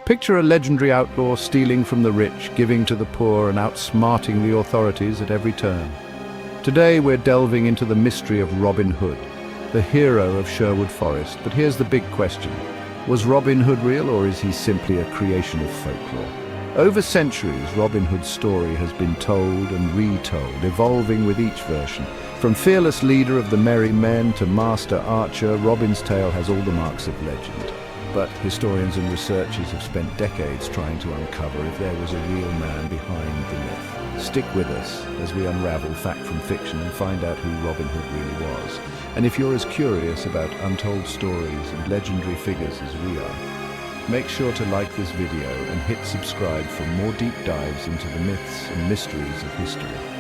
Picture a legendary outlaw stealing from the rich, giving to the poor, and outsmarting the authorities at every turn. Today we're delving into the mystery of Robin Hood, the hero of Sherwood Forest. But here's the big question. Was Robin Hood real, or is he simply a creation of folklore? Over centuries, Robin Hood's story has been told and retold, evolving with each version. From fearless leader of the merry men to master archer, Robin's tale has all the marks of legend. But historians and researchers have spent decades trying to uncover if there was a real man behind the myth. Stick with us as we unravel fact from fiction and find out who Robin Hood really was. And if you're as curious about untold stories and legendary figures as we are, make sure to like this video and hit subscribe for more deep dives into the myths and mysteries of history.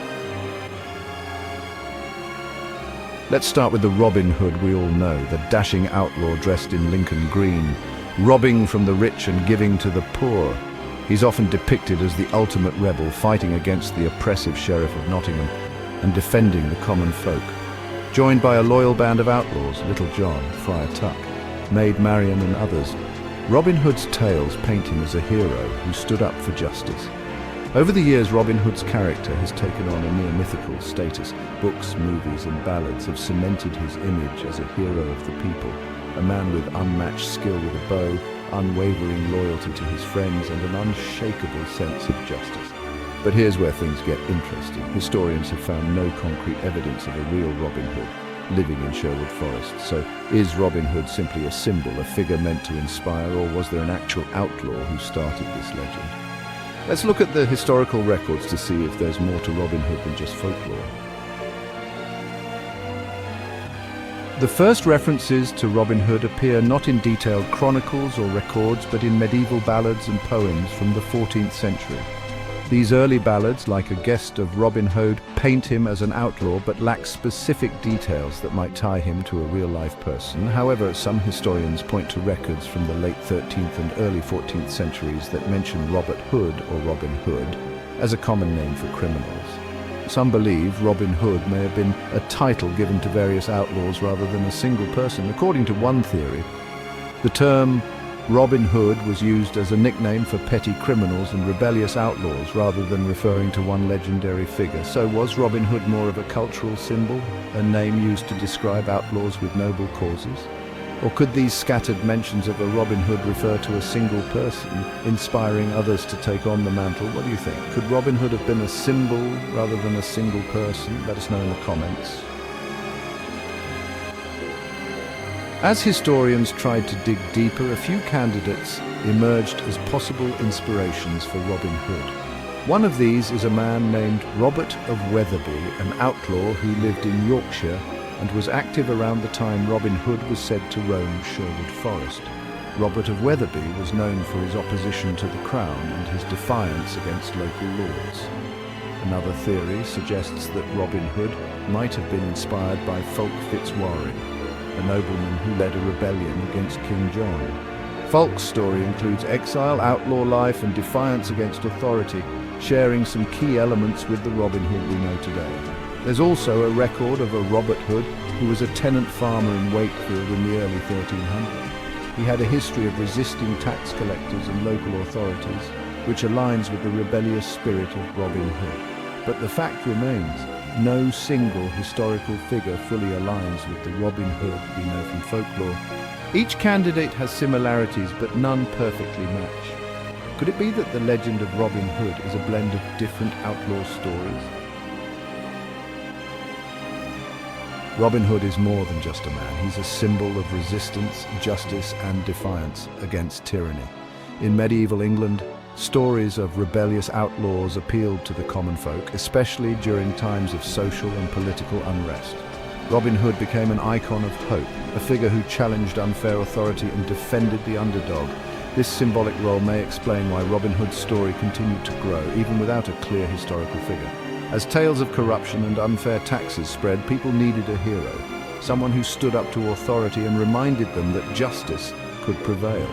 Let's start with the Robin Hood we all know, the dashing outlaw dressed in Lincoln green, robbing from the rich and giving to the poor. He's often depicted as the ultimate rebel, fighting against the oppressive Sheriff of Nottingham and defending the common folk. Joined by a loyal band of outlaws, Little John, Friar Tuck, Maid Marian and others, Robin Hood's tales paint him as a hero who stood up for justice. Over the years, Robin Hood's character has taken on a near mythical status. Books, movies and ballads have cemented his image as a hero of the people, a man with unmatched skill with a bow, unwavering loyalty to his friends and an unshakable sense of justice. But here's where things get interesting. Historians have found no concrete evidence of a real Robin Hood living in Sherwood Forest. So is Robin Hood simply a symbol, a figure meant to inspire, or was there an actual outlaw who started this legend? Let's look at the historical records to see if there's more to Robin Hood than just folklore. The first references to Robin Hood appear not in detailed chronicles or records, but in medieval ballads and poems from the 14th century. These early ballads, like A Guest of Robin Hood, paint him as an outlaw but lack specific details that might tie him to a real-life person. However, some historians point to records from the late 13th and early 14th centuries that mention Robert Hood or Robin Hood as a common name for criminals. Some believe Robin Hood may have been a title given to various outlaws rather than a single person. According to one theory, the term Robin Hood was used as a nickname for petty criminals and rebellious outlaws rather than referring to one legendary figure. So was Robin Hood more of a cultural symbol, a name used to describe outlaws with noble causes? Or could these scattered mentions of a Robin Hood refer to a single person, inspiring others to take on the mantle? What do you think? Could Robin Hood have been a symbol rather than a single person? Let us know in the comments. As historians tried to dig deeper, a few candidates emerged as possible inspirations for Robin Hood. One of these is a man named Robert of Wetherby, an outlaw who lived in Yorkshire and was active around the time Robin Hood was said to roam Sherwood Forest. Robert of Wetherby was known for his opposition to the Crown and his defiance against local lords. Another theory suggests that Robin Hood might have been inspired by Fulk Fitzwarren, a nobleman who led a rebellion against King John. Fulk's story includes exile, outlaw life and defiance against authority, sharing some key elements with the Robin Hood we know today. There's also a record of a Robert Hood who was a tenant farmer in Wakefield in the early 1300s. He had a history of resisting tax collectors and local authorities, which aligns with the rebellious spirit of Robin Hood. But the fact remains, no single historical figure fully aligns with the Robin Hood we know from folklore. Each candidate has similarities, but none perfectly match. Could it be that the legend of Robin Hood is a blend of different outlaw stories? Robin Hood is more than just a man. He's a symbol of resistance, justice, and defiance against tyranny. In medieval England, stories of rebellious outlaws appealed to the common folk, especially during times of social and political unrest. Robin Hood became an icon of hope, a figure who challenged unfair authority and defended the underdog. This symbolic role may explain why Robin Hood's story continued to grow, even without a clear historical figure. As tales of corruption and unfair taxes spread, people needed a hero, someone who stood up to authority and reminded them that justice could prevail.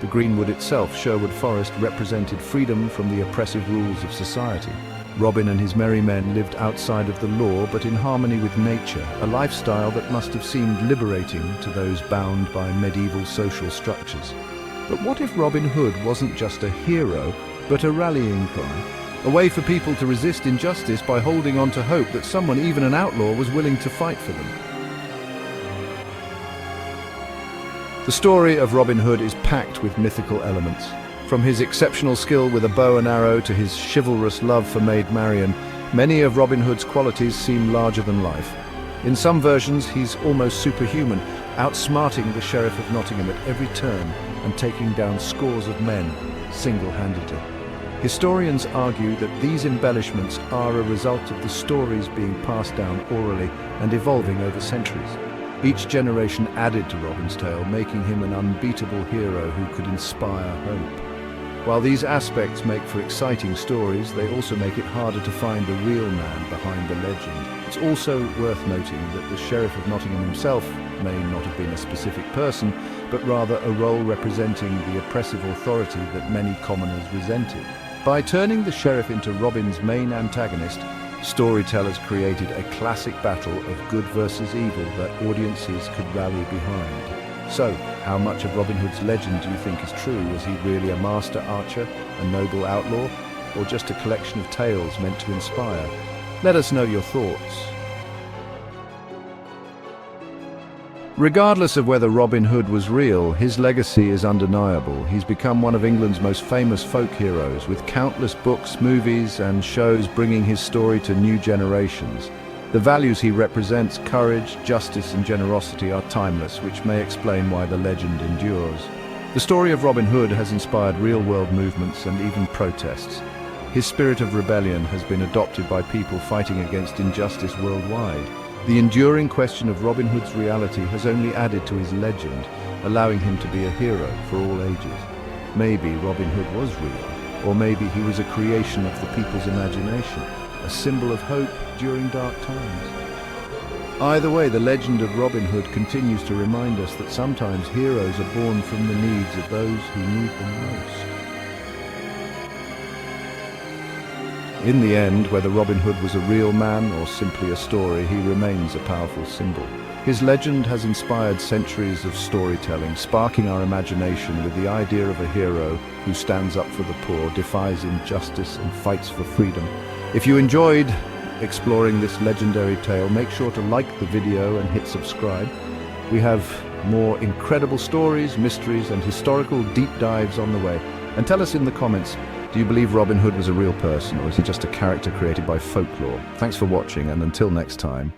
The Greenwood itself, Sherwood Forest, represented freedom from the oppressive rules of society. Robin and his merry men lived outside of the law, but in harmony with nature, a lifestyle that must have seemed liberating to those bound by medieval social structures. But what if Robin Hood wasn't just a hero, but a rallying cry? A way for people to resist injustice by holding on to hope that someone, even an outlaw, was willing to fight for them. The story of Robin Hood is packed with mythical elements. From his exceptional skill with a bow and arrow to his chivalrous love for Maid Marian, many of Robin Hood's qualities seem larger than life. In some versions, he's almost superhuman, outsmarting the Sheriff of Nottingham at every turn and taking down scores of men single-handedly. Historians argue that these embellishments are a result of the stories being passed down orally and evolving over centuries. Each generation added to Robin's tale, making him an unbeatable hero who could inspire hope. While these aspects make for exciting stories, they also make it harder to find the real man behind the legend. It's also worth noting that the Sheriff of Nottingham himself may not have been a specific person, but rather a role representing the oppressive authority that many commoners resented. By turning the sheriff into Robin's main antagonist, storytellers created a classic battle of good versus evil that audiences could rally behind. So, how much of Robin Hood's legend do you think is true? Was he really a master archer, a noble outlaw, or just a collection of tales meant to inspire? Let us know your thoughts. Regardless of whether Robin Hood was real, his legacy is undeniable. He's become one of England's most famous folk heroes, with countless books, movies, and shows bringing his story to new generations. The values he represents, courage, justice, and generosity, are timeless, which may explain why the legend endures. The story of Robin Hood has inspired real-world movements and even protests. His spirit of rebellion has been adopted by people fighting against injustice worldwide. The enduring question of Robin Hood's reality has only added to his legend, allowing him to be a hero for all ages. Maybe Robin Hood was real, or maybe he was a creation of the people's imagination, a symbol of hope during dark times. Either way, the legend of Robin Hood continues to remind us that sometimes heroes are born from the needs of those who need them most. In the end, whether Robin Hood was a real man or simply a story, he remains a powerful symbol. His legend has inspired centuries of storytelling, sparking our imagination with the idea of a hero who stands up for the poor, defies injustice, and fights for freedom. If you enjoyed exploring this legendary tale, make sure to like the video and hit subscribe. We have more incredible stories, mysteries, and historical deep dives on the way. And tell us in the comments, do you believe Robin Hood was a real person, or is he just a character created by folklore? Thanks for watching, and until next time.